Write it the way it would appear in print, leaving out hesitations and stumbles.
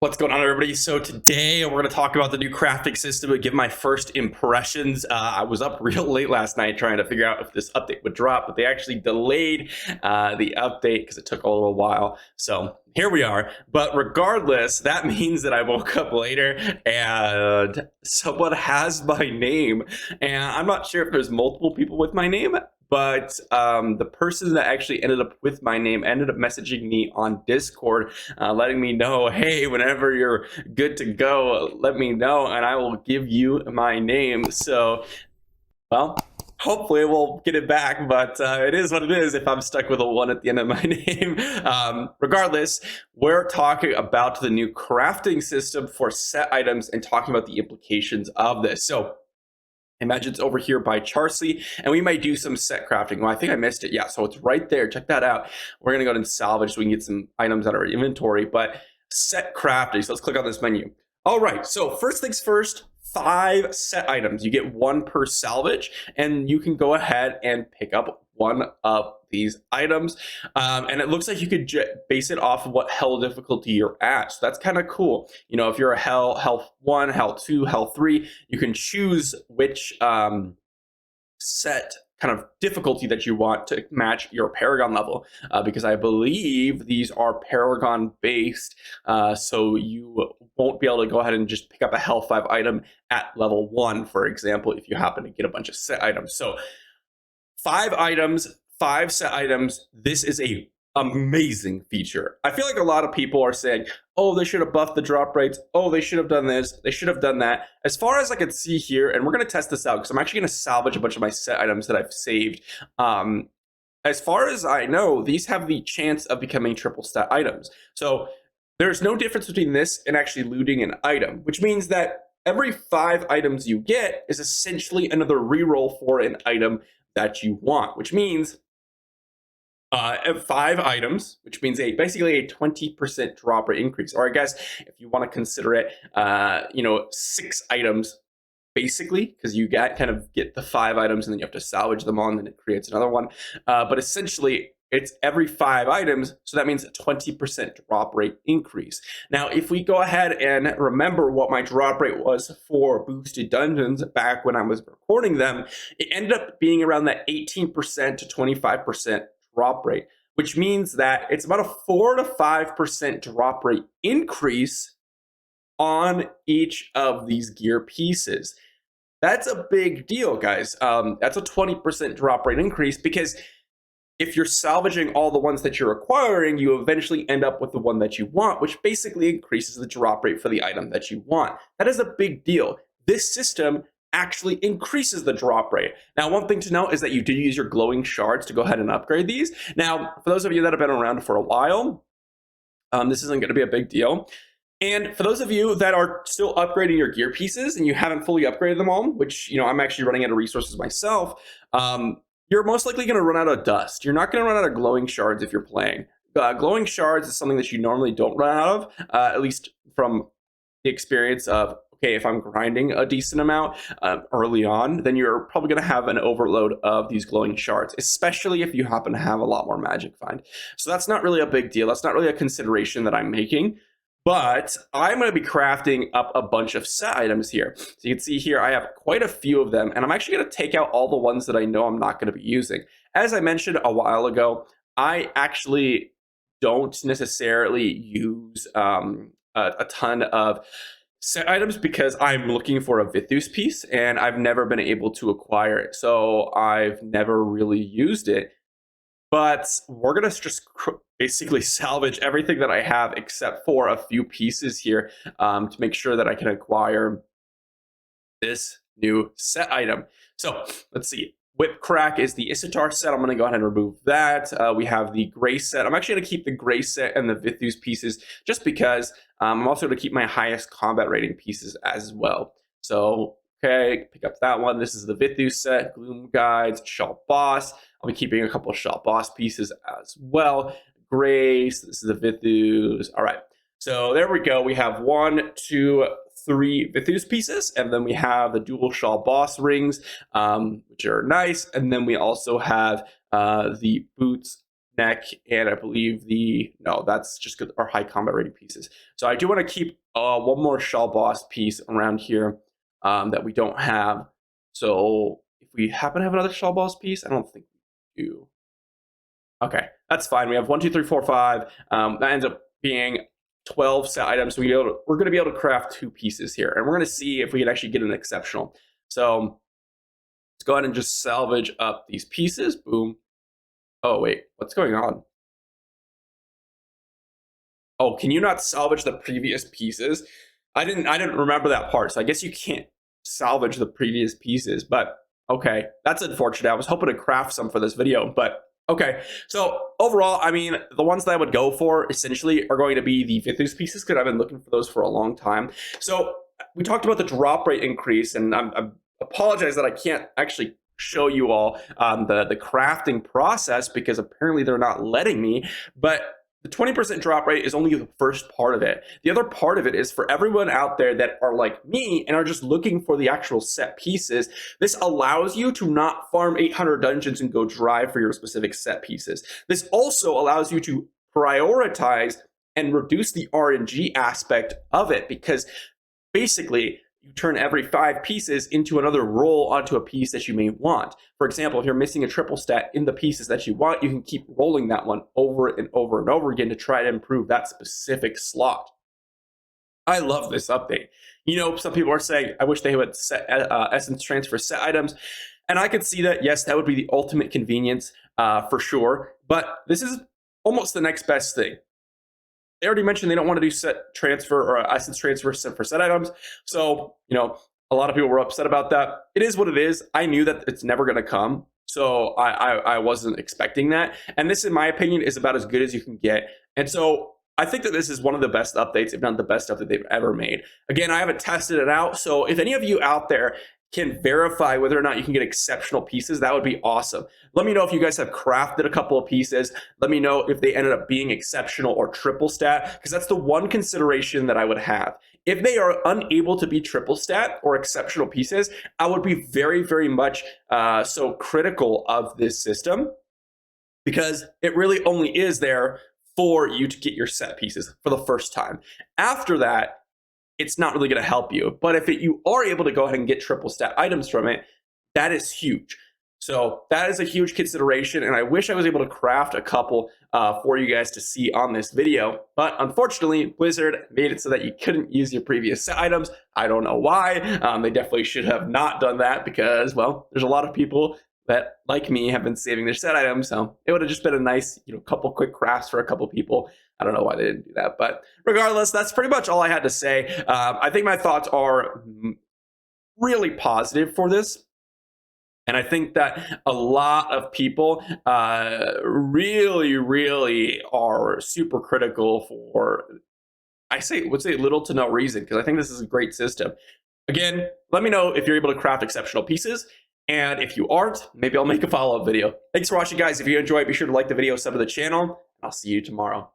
What's going on, everybody? So today we're going to talk about the new crafting system and give my first impressions. I was up real late last night trying to figure out if this update would drop, but they actually delayed the update because it took a little while. So here we are. But regardless, that means that I woke up later and someone has my name. And I'm not sure if there's multiple people with my name, but the person that actually ended up with my name ended up messaging me on Discord, letting me know, hey, whenever you're good to go, let me know and I will give you my name. So, well, hopefully we'll get it back, but it is what it is if I'm stuck with a 1 at the end of my name. Regardless, we're talking about the new crafting system for set items and talking about the implications of this. So, imagine it's over here by Charcy, and we might do some set crafting. Well, I think I missed it. Yeah, so it's right there. Check that out. We're going to go and salvage so we can get some items out of our inventory, but set crafting. So let's click on this menu. All right, so first things first, 5 set items. You get 1 per salvage, and you can go ahead and pick up one of these items. And it looks like you could base it off of what hell difficulty you're at. So that's kind of cool. You know, if you're a health 1, health 2, health 3, you can choose which set kind of difficulty that you want to match your Paragon level, because I believe these are Paragon based, so you won't be able to go ahead and just pick up a health 5 item at level 1, for example, if you happen to get a bunch of set items. So 5 items, 5 set items. This is a amazing feature. I feel like a lot of people are saying, oh, they should have buffed the drop rates. Oh, they should have done this. They should have done that. As far as I can see here, and we're going to test this out because I'm actually going to salvage a bunch of my set items that I've saved. As far as I know, these have the chance of becoming triple stat items. So there's no difference between this and actually looting an item, which means that every 5 items you get is essentially another reroll for an item that you want, which means 5 items, which means basically a 20% drop rate increase. Or I guess if you want to consider it, 6 items basically, because you kind of get the 5 items and then you have to salvage them on, then it creates another one. But essentially, it's every 5 items, so that means a 20% drop rate increase. Now, if we go ahead and remember what my drop rate was for boosted dungeons back when I was recording them, it ended up being around that 18% to 25% drop rate, which means that it's about a 4 to 5% drop rate increase on each of these gear pieces. That's a big deal, guys. That's a 20% drop rate increase, because if you're salvaging all the ones that you're acquiring, you eventually end up with the one that you want, which basically increases the drop rate for the item that you want. That is a big deal. This system actually increases the drop rate. Now, one thing to note is that you do use your glowing shards to go ahead and upgrade these. Now, for those of you that have been around for a while, this isn't going to be a big deal. And for those of you that are still upgrading your gear pieces and you haven't fully upgraded them all, which, I'm actually running out of resources myself, you're most likely going to run out of dust. You're not going to run out of glowing shards if you're playing. Glowing shards is something that you normally don't run out of, at least from the experience of, okay, if I'm grinding a decent amount early on, then you're probably going to have an overload of these glowing shards, especially if you happen to have a lot more magic find. So that's not really a big deal. That's not really a consideration that I'm making. But I'm going to be crafting up a bunch of set items here. So you can see here, I have quite a few of them, and I'm actually going to take out all the ones that I know I'm not going to be using. As I mentioned a while ago, I actually don't necessarily use a ton of set items because I'm looking for a Vithus piece, and I've never been able to acquire it. So I've never really used it. But we're going to just basically salvage everything that I have except for a few pieces here to make sure that I can acquire this new set item. So let's see. Whip Crack is the Isatar set. I'm going to go ahead and remove that. We have the Gray set. I'm actually going to keep the Gray set and the Vithus pieces just because I'm also going to keep my highest combat rating pieces as well. So, okay, pick up that one. This is the Vithus set, Gloom Guides, Shaw Boss. I'll be keeping a couple of Shaw Boss pieces as well. Grace, this is the Vithus. All right, so there we go. We have 1, 2, 3 Vithus pieces, and then we have the dual Shaw Boss rings, which are nice. And then we also have the boots neck, and I believe no, that's just our high combat rating pieces. So I do want to keep one more shell boss piece around here that we don't have. So if we happen to have another shell boss piece, I don't think we do. Okay, that's fine. We have 1, 2, 3, 4, 5. That ends up being 12 set items. So we're going to be able to craft 2 pieces here, and we're going to see if we can actually get an exceptional. So let's go ahead and just salvage up these pieces. Boom. Oh wait, what's going on? Oh, can you not salvage the previous pieces? I didn't remember that part. So I guess you can't salvage the previous pieces, but okay, that's unfortunate. I was hoping to craft some for this video, but okay. So overall, I mean, the ones that I would go for essentially are going to be the Vithus pieces, because I've been looking for those for a long time. So we talked about the drop rate increase, and I apologize that I can't actually show you all the crafting process, because apparently they're not letting me, but the 20% drop rate is only the first part of it. The other part of it is for everyone out there that are like me and are just looking for the actual set pieces. This allows you to not farm 800 dungeons and go drive for your specific set pieces. This also allows you to prioritize and reduce the RNG aspect of it, because basically you turn every 5 pieces into another roll onto a piece that you may want. For example, if you're missing a triple stat in the pieces that you want, you can keep rolling that one over and over and over again to try to improve that specific slot. I love this update. You know, some people are saying, I wish they would set essence transfer set items. And I could see that, yes, that would be the ultimate convenience for sure. But this is almost the next best thing. They already mentioned they don't want to do set transfer or essence transfer for set items. So, you know, a lot of people were upset about that. It is what it is. I knew that it's never going to come. So I wasn't expecting that. And this, in my opinion, is about as good as you can get. And so I think that this is one of the best updates, if not the best update they've ever made. Again, I haven't tested it out. So if any of you out there can verify whether or not you can get exceptional pieces, that would be awesome. Let me know if you guys have crafted a couple of pieces. Let me know if they ended up being exceptional or triple stat, because that's the one consideration that I would have. If they are unable to be triple stat or exceptional pieces, I would be very, very much so critical of this system, because it really only is there for you to get your set pieces for the first time. After that, it's not really going to help you. But if you are able to go ahead and get triple stat items from it, that is huge. So that is a huge consideration, and I wish I was able to craft a couple for you guys to see on this video. But unfortunately, Blizzard made it so that you couldn't use your previous set items. I don't know why. They definitely should have not done that, because, well, there's a lot of people that, like me, have been saving their set items. So it would have just been a nice, couple quick crafts for a couple people. I don't know why they didn't do that, but regardless, that's pretty much all I had to say. I think my thoughts are really positive for this. And I think that a lot of people really, really are super critical for, would say little to no reason, because I think this is a great system. Again, let me know if you're able to craft exceptional pieces. And if you aren't, maybe I'll make a follow-up video. Thanks for watching, guys. If you enjoyed, be sure to like the video, sub to the channel. I'll see you tomorrow.